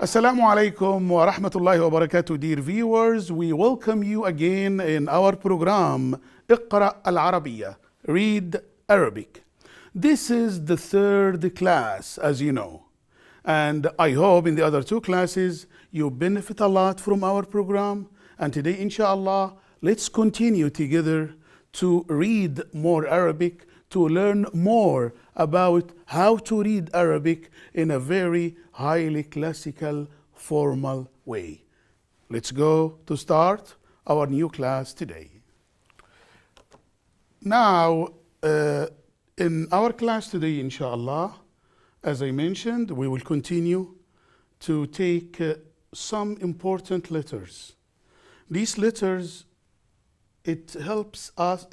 Assalamu alaikum wa rahmatullahi wa barakatuh, dear viewers. We welcome you again in our program, Iqraa al-Arabiya, Read Arabic. This is the third class, as you know. And I hope in the other two classes, you benefit a lot from our program. And today, inshallah, let's continue together to read more Arabic, to learn more about how to read Arabic in a very highly classical, formal way. Let's go to start our new class today. Now, in our class today, inshallah, as I mentioned, we will continue to take some important letters. These letters, it helps us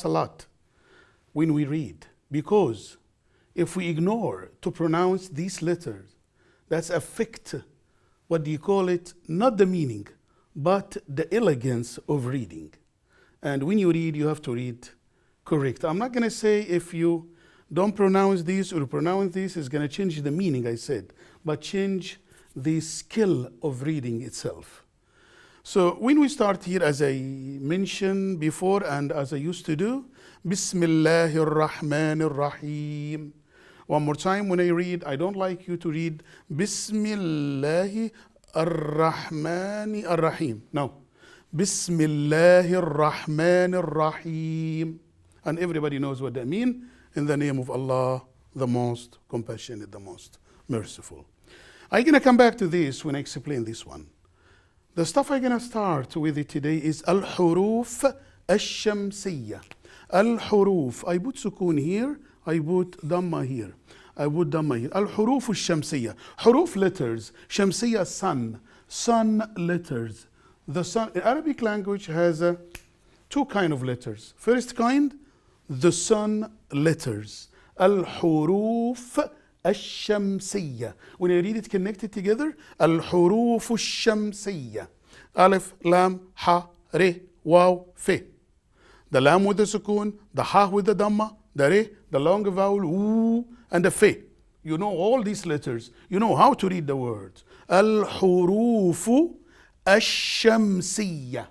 a lot when we read, because if we ignore to pronounce these letters, that's affect, what do you call it, not the meaning, but the elegance of reading. And when you read, you have to read correct. I'm not going to say if you don't pronounce this or pronounce this is going to change the meaning, I said, but change the skill of reading itself. So when we start here, as I mentioned before and as I used to do, Bismillahir Rahmanir Rahim. One more time, when I read, I don't like you to read Bismillahir Rahmanir Rahim. No. Bismillahir Rahmanir Rahim. And everybody knows what that means. In the name of Allah, the most compassionate, the most merciful. I'm going to come back to this when I explain this one. The stuff I'm going to start with it today is Al-Huruf Al-Shamsiyya. Al-Huruf. I put sukun here, I put Dhamma here. I put Dhamma here. Al-Huruf Al-Shamsiyya. Huruf letters. Shamsiyya, sun. Sun letters. The sun, in Arabic language has two kind of letters. First kind, the sun letters. Al-Huruf Al-Shamsiyya. When I read it connected together, Al-Huruf Al-Shamsiyya. Alif, Lam, Ha, Re, Waw, Fe. The Lam with the sukun, the Ha with the Dhamma, the Re, the long vowel, Oo, and the Fe. You know all these letters. You know how to read the words. Al-Huruf Al-Shamsiyya.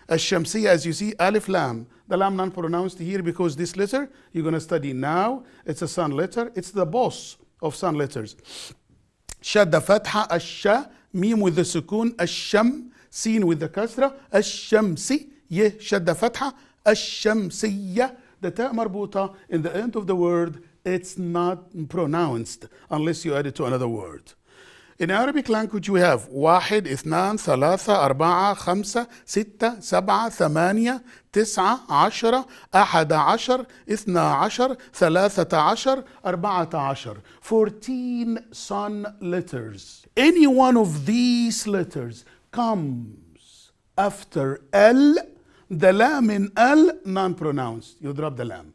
Al-Shamsiyya, as you see, Alif, Lam. The Lam non-pronounced here because this letter you're going to study now. It's a sun letter. It's the boss of sun letters. Shadda Fatha, Ash-Sha, Mim with the sukun, Ash-Sham, Sin with the kasra, Ash-Shamsi, Ye, Shadda Fatha, Ash-Shamsiyya. The Ta marbuta in the end of the word, it's not pronounced unless you add it to another word. In Arabic language we have واحد اثنان ثلاثة أربعة خمسة ستة سبعة ثمانية تسعة عشرة أحد عشر اثنا عشر ثلاثة عشر أربعة عشر. 14 sun letters. Any one of these letters comes after L, the Lam in L non-pronounced. You drop the Lam.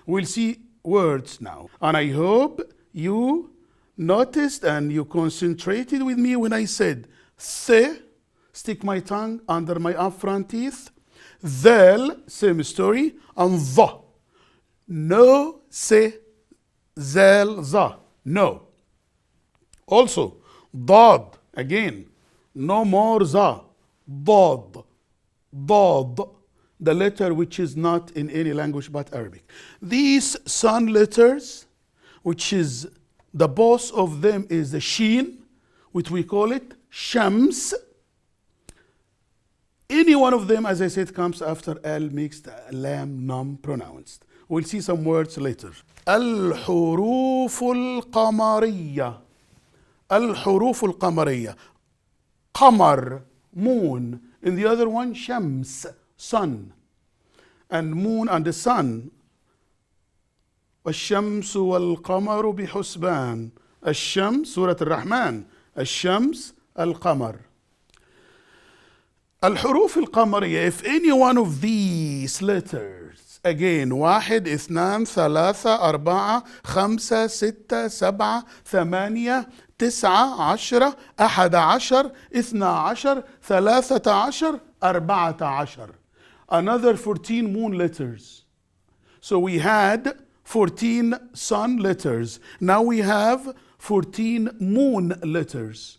We'll see words now. And I hope you noticed and you concentrated with me when I said Se, stick my tongue under my upfront teeth. Zal, same story. And Za. No, Se, Zal, Za. No. Also, Dad, again. No more Za. Dad. Dad. The letter which is not in any language but Arabic. These sun letters, which is the boss of them is the Sheen, which we call it Shams. Any one of them, as I said, comes after L, makes the Lam non-pronounced. We'll see some words later. Al-Huruf Al-Qamariyya. Al-Huruf Al-Qamariyya. Qamar, moon. In the other one, Shams, sun. And moon and the sun. الشمس والقمر بحسبان. الشمس, سورة الرحمن. الشمس, القمر. الحروف القمرية, if any one of these letters, again, واحد اثنان ثلاثة أربعة خمسة ستة سبعة ثمانية تسعة عشرة أحد عشر اثنا عشر ثلاثة عشر أربعة عشر. Another 14 moon letters. So we had 14 sun letters. Now we have 14 moon letters.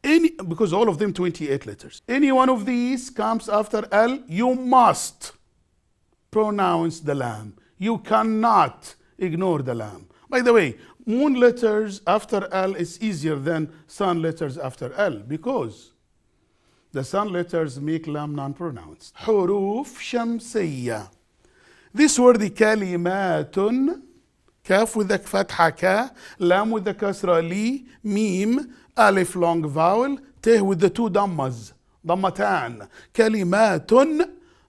because all of them 28 letters. Any one of these comes after L, you must pronounce the lam. You cannot ignore the lam. By the way, moon letters after L is easier than sun letters after L because the sun letters make lam non-pronounced. حروف شمسية. This word كلمات, كاف with the فتحة ك, lam with the كسرة لي, ميم, ألف long vowel, ت with the two ضمز, ضمتان. كلمات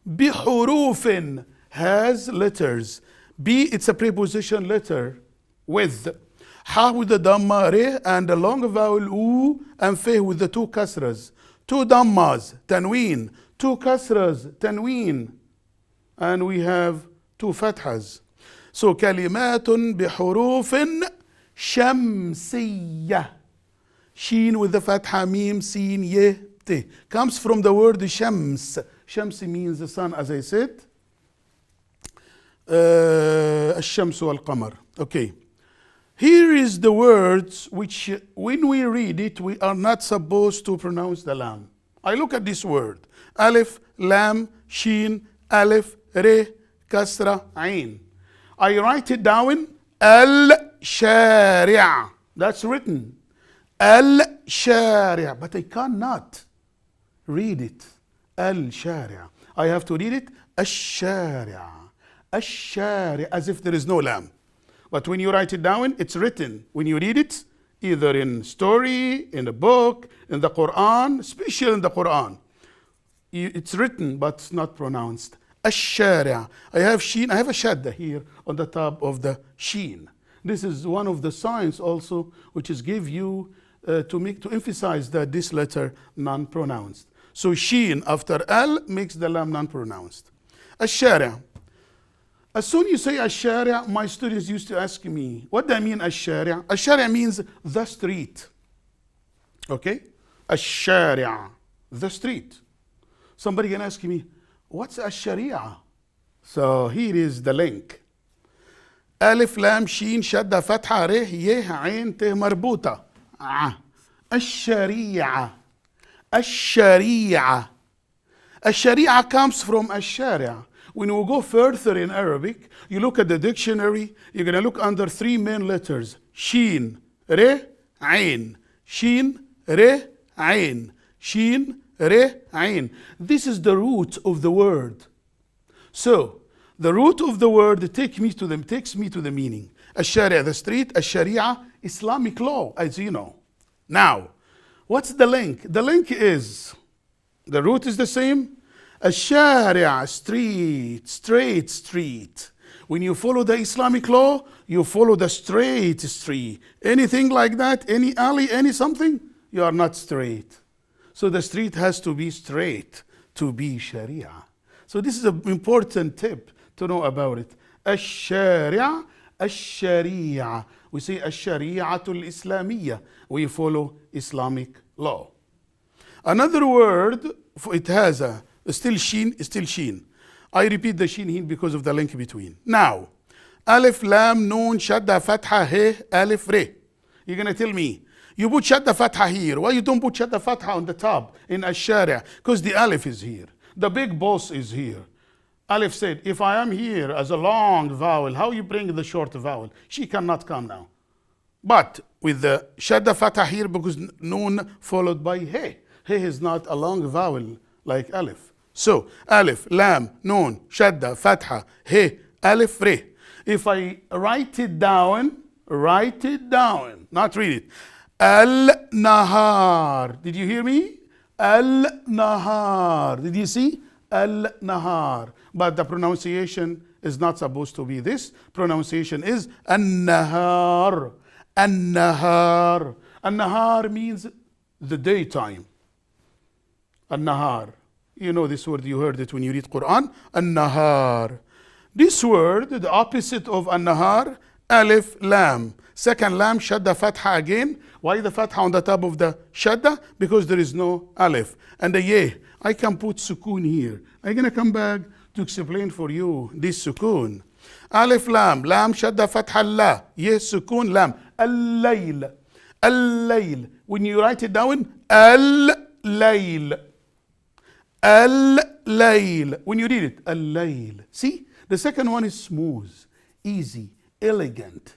بحروف has letters. B, it's a preposition letter with. ح with the dhamma re and a long vowel u, and fe with the two kasras. Two dhammas, tanween. Two kasras, tanween. And we have two fathas. So كلمات بحروف شمسية. Sheen with the fatha, mim, sin, ye, te. Comes from the word shams. Shams means the sun, as I said. الشمس والقمر. Okay. Here is the words which when we read it, we are not supposed to pronounce the lam. I look at this word. Alif, lam, sheen, alif, re, kasra, ain. I write it down. Al-shari'. That's written. Al-shari'. But I cannot read it. Al-shari'. I have to read it. Al-shari'. Al-shari'. As if there is no lam. But when you write it down, it's written. When you read it, either in story, in a book, in the Quran, especially in the Quran, it's written, but it's not pronounced. Ash-shari'. I have sheen. I have a shadda here on the top of the sheen. This is one of the signs also, which is give you to emphasize that this letter non-pronounced. So sheen after L makes the lam non-pronounced. Ash-shari'. As soon as you say ash-shari', my students used to ask me, what do I mean ash-shari'? Ash-shari' means the street. Okay? Ash-shari', the street. Somebody can ask me, what's ash-shari'a? So here is the link. Alif, lam, sheen, shadda, fatha, re, ye, ain, te, marbuta. Ash-shari'a. Ash-shari'a. Ash-shari'a comes from ash-shari'. When we go further in Arabic, you look at the dictionary, you're going to look under three main letters. Sheen, re, ain. Sheen, re, ain. Sheen, re, ain. This is the root of the word. So, the root of the word takes me to the meaning. Ash-shari', the street. Ash-shari'a, Islamic law, as you know. Now, what's the link? The link is, the root is the same. Ash-shari'a, street, straight street. When you follow the Islamic law, you follow the straight street. Anything like that, any alley, any something, you are not straight. So the street has to be straight to be Sharia. So this is an important tip to know about it. Ash-shari'a, ash-shari'a. We say ash-shari'atul islamiyya. We follow Islamic law. Another word, it has a still sheen. I repeat the sheen here because of the link between. Now, alif, lam, noon, shadda, fatha, he, alif, re. You're going to tell me, you put shadda, fatha here. Why you don't put shadda, fatha on the top in ash-shari'? Because the alif is here. The big boss is here. Alif said, if I am here as a long vowel, how you bring the short vowel? She cannot come now. But with the shadda, fatha here, because noon followed by he. He is not a long vowel like alif. So, alif, lam, noon, shadda, fatha, he, alif, re. If I write it down, not read it. Al-nahar. Did you hear me? Al-nahar. Did you see? Al-nahar. But the pronunciation is not supposed to be this. Pronunciation is an-nahar. An-nahar. An-nahar means the daytime. An-nahar. You know this word, you heard it when you read Quran. An-nahar. This word, the opposite of an-nahar, alif, lam. Second lam, shadda, fatha again. Why the fatha on the top of the shadda? Because there is no alif. And the ye, I can put sukoon here. I'm going to come back to explain for you this sukoon. Alif, lam, lam, shadda, fatha, la. Ye, sukoon, lam. Al-layl. Al-layl. when you write it down, al-layl. Al-layl. When you read it, al-layl. See, the second one is smooth, easy, elegant.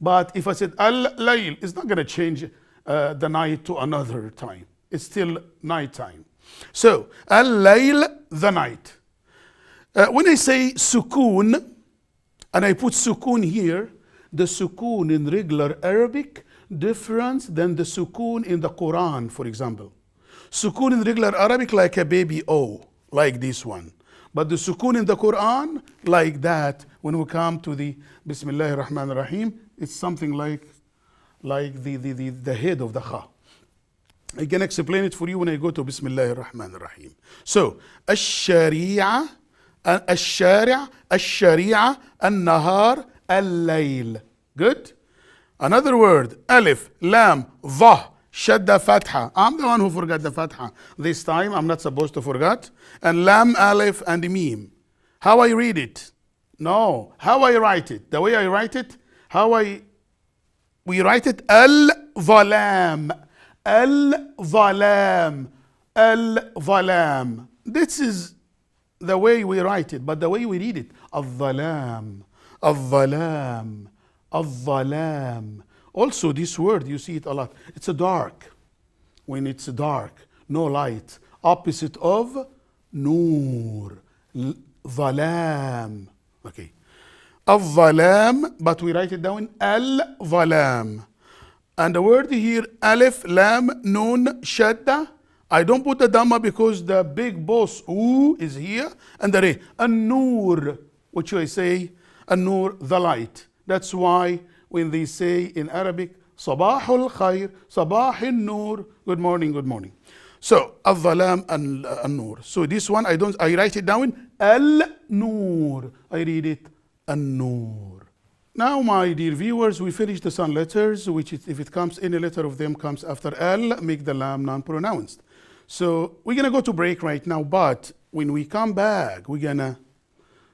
But if I said al-layl, it's not going to change the night to another time. It's still night time. So, al-layl, the night. When I say sukoon, and I put sukoon here, the sukoon in regular Arabic different than the sukoon in the Quran, for example. Sukoon in regular Arabic like a baby O, like this one. But the sukoon in the Quran, like that, when we come to the Bismillahir Rahmanir Rahim, it's something like the head of the Kha. I can explain it for you when I go to Bismillahir Rahmanir Rahim. So, الشريعة الشارع الشريعة النهار الليل. Good? Another word, alif, lam, ظه, shadda, fatha. I'm the one who forgot the fatha. This time I'm not supposed to forget. And lam, alif, and mim. How I read it? No. How I write it? The way I write it? We write it al-zalam. Al-zalam. Al-zalam. This is the way we write it, but the way we read it, al-zalam, al-zalam, al-zalam. Also, this word, you see it a lot. It's a dark. When it's dark, no light. Opposite of nur, zalam. Okay. Al-zalam, but we write it down al-zalam. And the word here, alif, lam, nun, shadda. I don't put the dhamma because the big boss oo is here and the re. An-nur, which I say, an-nur, the light. That's why when they say in Arabic, sabahul khair, sabahul nur, good morning, good morning. So, al-zalam and an-nur. So this one, I write it down, al-nur. I read it, an-nur. Now, my dear viewers, we finished the sun letters, which is, if it comes, any letter of them comes after al, make the lam non-pronounced. So we're going to go to break right now, but when we come back, we're going to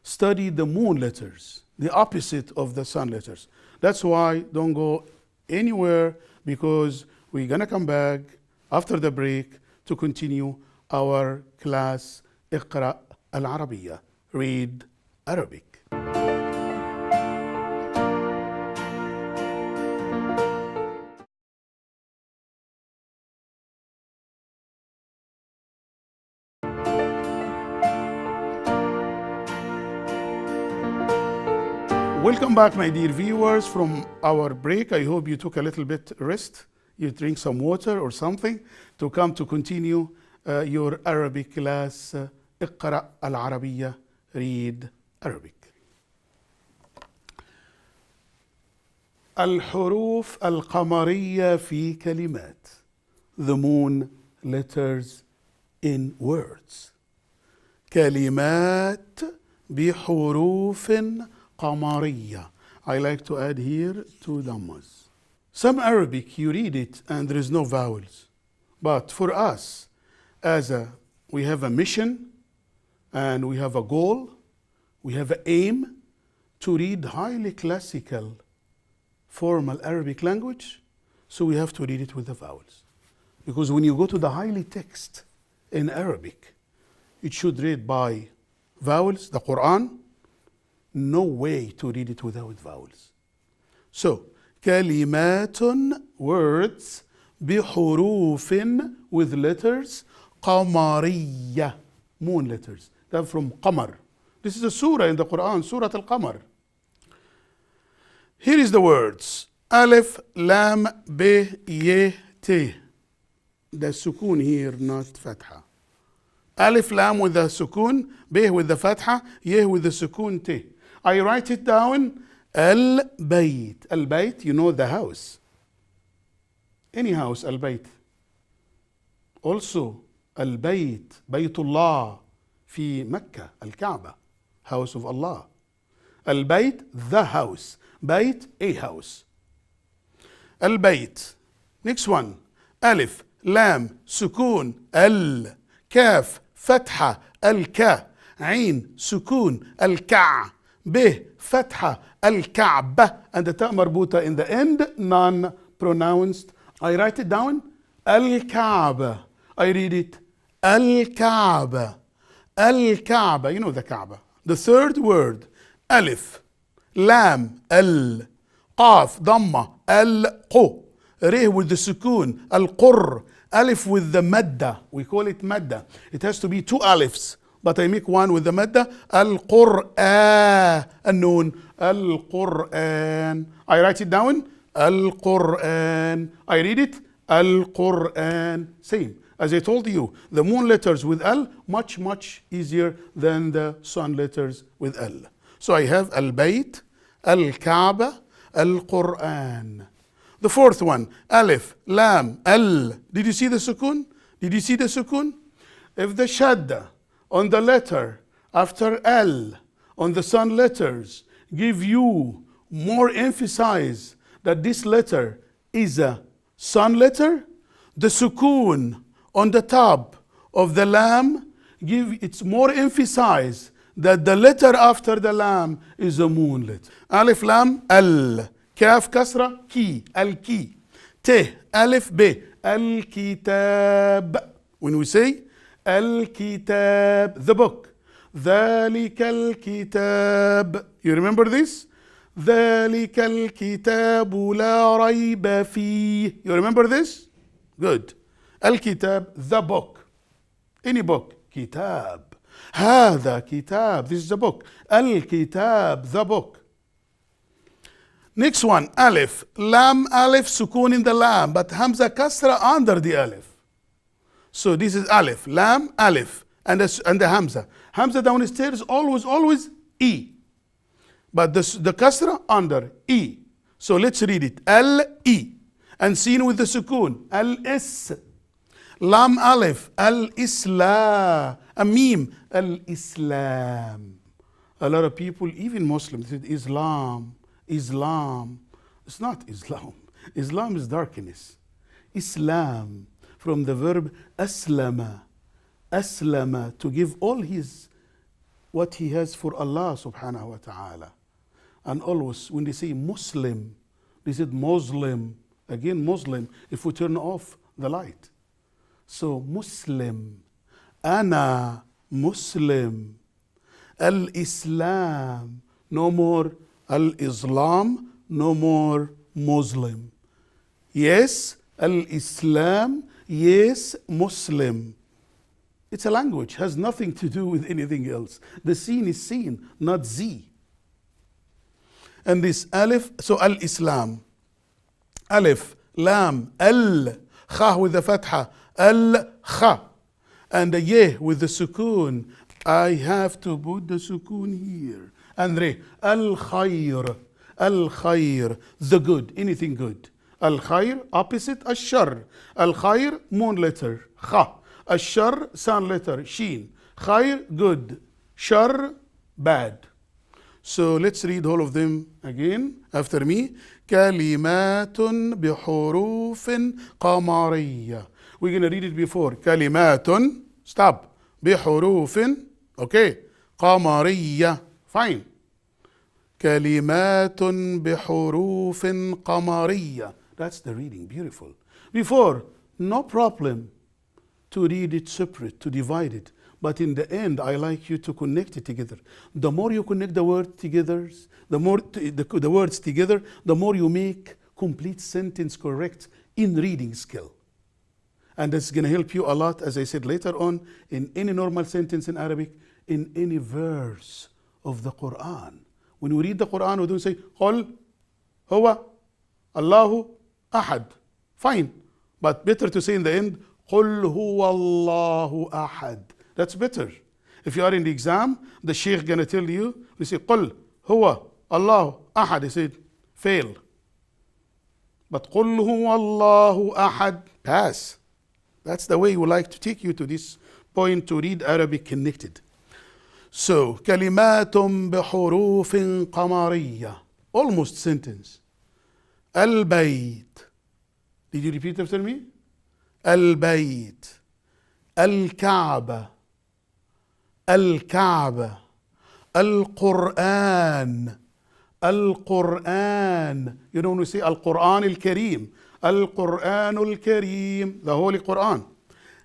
study the moon letters, the opposite of the sun letters. That's why don't go anywhere, because we're going to come back after the break to continue our class Iqraa al-Arabiya, read Arabic. Welcome back, my dear viewers, from our break. I hope you took a little bit rest. You drink some water or something to come to continue your Arabic class, Iqraa al-Arabiya, read Arabic. الحروف القمرية في كلمات. The moon letters in words. كلمات بحروف قمرية. I like to add here two dhammas. Some Arabic, you read it and there is no vowels. But for us, we have a mission and we have a goal, we have an aim to read highly classical, formal Arabic language, so we have to read it with the vowels. Because when you go to the highly text in Arabic, it should read by vowels, the Quran. No way to read it without vowels. So, كلمات, words, بحروف, with letters, قمرية, moon letters. That's from Qamar. This is a surah in the Quran, Surah Al-Qamar. Here is the words. Alif, Lam, Be, Ye, Te. The sukoon here, not fatha. Alif, Lam with the sukoon, Be with the fatha, Ye with the sukoon, Te. I write it down, Al-Bayt. Al-Bayt, you know, the house. Any house, Al-Bayt. Also, Al-Bayt, Baytullah, fi Mecca, Al-Kaaba, house of Allah. Al-Bayt, the house. Bayt, a house. Al-Bayt. Next one. Alif, Lam, Sukoon, Al, Kaf, Fatha, Al-Ka, Ain, Sukoon, Al-Ka, Be, Fatha, Al-Ka'ba, and the ta marbuta in the end, non-pronounced I write it down. Al-Kaaba. I read it. Al-Kaaba. Al-Kaaba. You know the Kaaba. The third word. Alif. Lam. Al. Qaf. Dhamma. Al-Qu. Rih with the sukoon. Al-Qurr. Alif with the madda. We call it madda. It has to be two alifs. But I make one with the madda. Al-Qur'an. An-Noon. Al-Qur'an. I write it down. Al-Qur'an. I read it. Al-Qur'an. Same. As I told you, the moon letters with Al, much easier than the sun letters with Al. So I have Al-Bayt, Al-Kaaba, Al-Qur'an. The fourth one, Alif, Lam, Al. Did you see the sukoon? Did you see the sukoon? If the shadda on the letter after Al, on the sun letters, give you more emphasize that this letter is a sun letter, the sukoon on the top of the lam give it's more emphasize that the letter after the lam is a moon letter. Alif lam al, kaf kasra ki, al ki, te alif be, al kitab. When we say al kitab, the book, ذلك الكتاب. You remember this? ذلك الكتاب لا ريب فيه. You remember this? Good. Al-Kitab, the book. Any book. Kitab. هذا كتاب. This is a book. Al-Kitab, the book. Next one. Alif. Lam, Alif, sukoon in the lam, but Hamza kasra under the Alif. So this is Alif. Lam, Alif, and the Hamza. Hamza downstairs always E. But the kasra under E. So let's read it. Al-E. And seen with the sukoon. Al-Is. Lam Alif. Al-Isla. A meme. Al-Islam. A lot of people, even Muslims, said Islam. Islam. It's not Islam. Islam is darkness. Islam. From the verb aslama. Aslama. To give all what he has for Allah subhanahu wa ta'ala. And always when they say Muslim, they said Muslim. Again, Muslim, if we turn off the light. So, Muslim. Ana Muslim. Al-Islam. No more Al-Islam. No more Muslim. Yes, Al-Islam. Yes, Muslim. It's a language. Has nothing to do with anything else. The seen is seen, not Z. And this Alif, so Al-Islam. Alif, Lam, Al, Kha with the Fatha, Al-Kha. And the Ye with the sukoon. I have to put the sukoon here. And Re, Al-Khayr, Al-Khayr, the good, anything good. Al-Khayr, opposite, Al-Shar. Al-Khayr, moon letter, Kha. Al-Shar, sun letter, Sheen. Khayr, good. Shar, bad. So let's read all of them again after me. كلمات بحروف قمرية. We're going to read it before. كلمات, stop. بحروف, okay. قمرية, fine. كلمات بحروف قمرية. That's the reading, beautiful. Before, no problem to read it separate, to divide it. But in the end, I like you to connect it together. The more you connect the words together, the words together, the more you make complete sentence correct in reading skill. And that's going to help you a lot, as I said later on, in any normal sentence in Arabic, in any verse of the Quran. When we read the Quran, we don't say, قل هو الله أحد. Fine. But better to say in the end, قل هو الله أحد. That's better. If you are in the exam, the sheikh gonna tell you, you say, قل هو الله أحد. He said, fail. But قل هو الله أحد, pass. That's the way we like to take you to this point to read Arabic connected. So, كلمات بحروف قمرية. Almost sentence. البيت. Did you repeat after me? البيت. الكعبة. الكعبة. القرآن. القرآن. You know when we say القرآن الكريم. القرآن الكريم, the Holy Quran.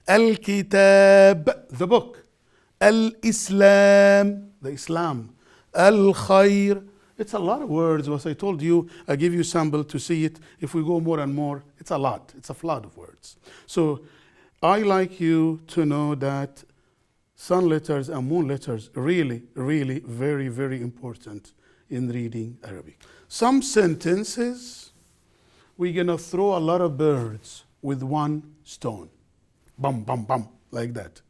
الكتاب, the book. الإسلام, the Islam. الخير. It's a lot of words. As I told you, I give you sample to see it. If we go more and more, it's a lot. It's a flood of words. So I like you to know that sun letters and moon letters really, really very, very important in reading Arabic. Some sentences, we're gonna throw a lot of birds with one stone. Bum, bum, bum, like that.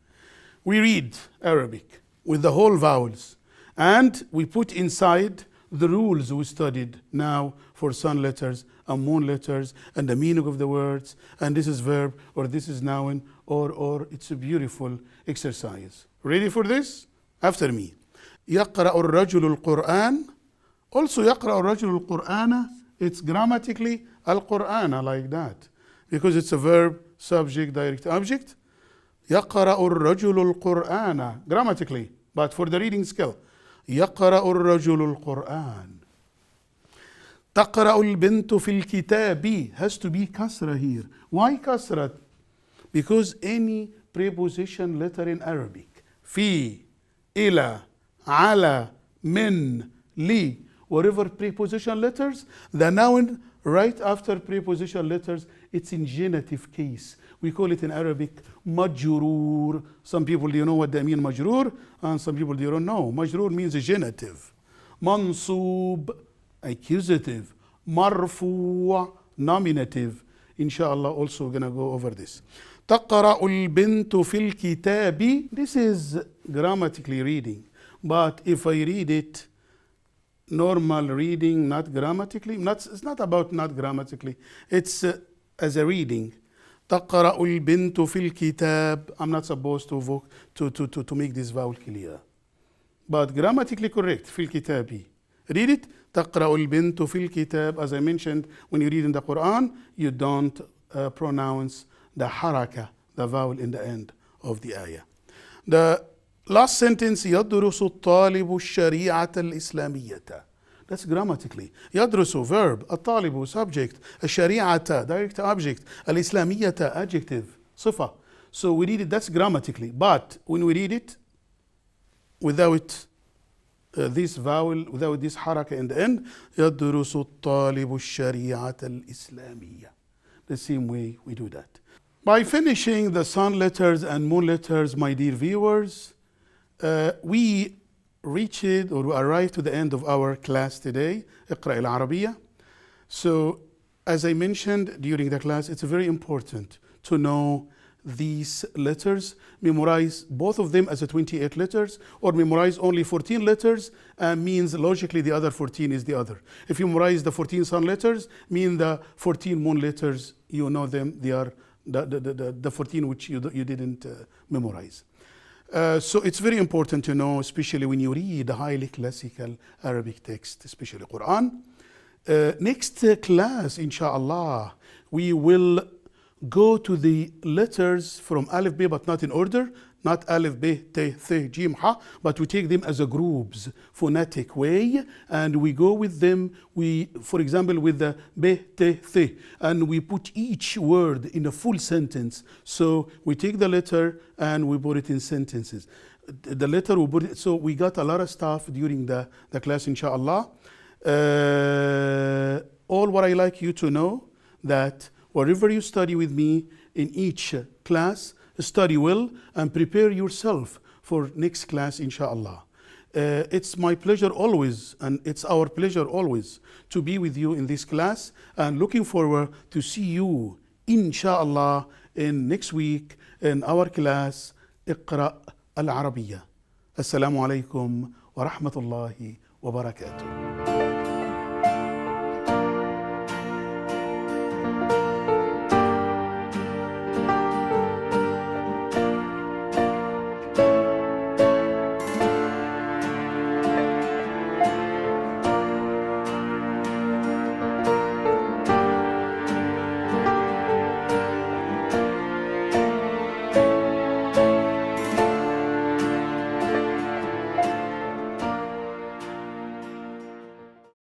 We read Arabic with the whole vowels, and we put inside the rules we studied now for sun letters and moon letters and the meaning of the words, and this is verb or this is noun, or it's a beautiful exercise. Ready for this? After me. يقرأ الرجل القرآن. Also يقرأ الرجل القرآن, it's grammatically القرآن, like that, because it's a verb, subject, direct object. يقرأ الرجل القرآن grammatically, but for the reading skill. يقرأ الرجل القرآن. تقرأ البنت في الكتاب has to be كسرة here. Why كسرة? Because any preposition letter in Arabic, في, إلى, على, من, لي, whatever preposition letters, the noun right after preposition letters, it's in genitive case. We call it in Arabic majrur. Some people, do you know what they mean majrur? And some people, they don't know. Majrur means a genitive. Mansub, accusative. Marfu, nominative. Inshallah, also we're going to go over this. تقرأ البنت في الكتاب. This is grammatically reading. But if I read it normal reading, not grammatically, it's not about not grammatically, it's as a reading. تقرأ البنت في الكتاب. I'm not supposed to make this vowel clear. But grammatically correct, في الكتاب. Read it. تقرأ البنت في الكتاب. As I mentioned, when you read in the Quran, you don't pronounce the haraka, the vowel in the end of the ayah. The last sentence, يدرس الطالب الشريعة الإسلامية. That's grammatically. يدرس verb, الطالب subject, الشريعة direct object, الإسلامية adjective, صفة. So we read it, that's grammatically. But when we read it without this vowel, without this haraka in the end, يدرس الطالب الشريعة الإسلامية. The same way we do that. By finishing the sun letters and moon letters, my dear viewers, we reached or arrived to the end of our class today, اقرأ العربية. So, as I mentioned during the class, it's very important to know these letters, memorize both of them as a 28 letters, or memorize only 14 letters, means logically the other 14 is the other. If you memorize the 14 sun letters, mean the 14 moon letters, you know them, they are the 14 which you didn't memorize. So it's very important to know, especially when you read a highly classical Arabic text, especially Quran. Next class, inshallah, we will go to the letters from Alif, B, but not in order. Not Alif, B, T, Th, Jim, Ha, but we take them as a groups, phonetic way, and we go with them, for example, with the B, T, Th, and we put each word in a full sentence. So we take the letter and we put it in sentences. The letter, we put it, so we got a lot of stuff during the class, inshallah. All what I like you to know, that wherever you study with me in each class, study well and prepare yourself for next class, inshallah. It's my pleasure always, and it's our pleasure always, to be with you in this class, and looking forward to see you, inshallah, in next week in our class, اقرأ العربية. السلام عليكم ورحمة الله وبركاته.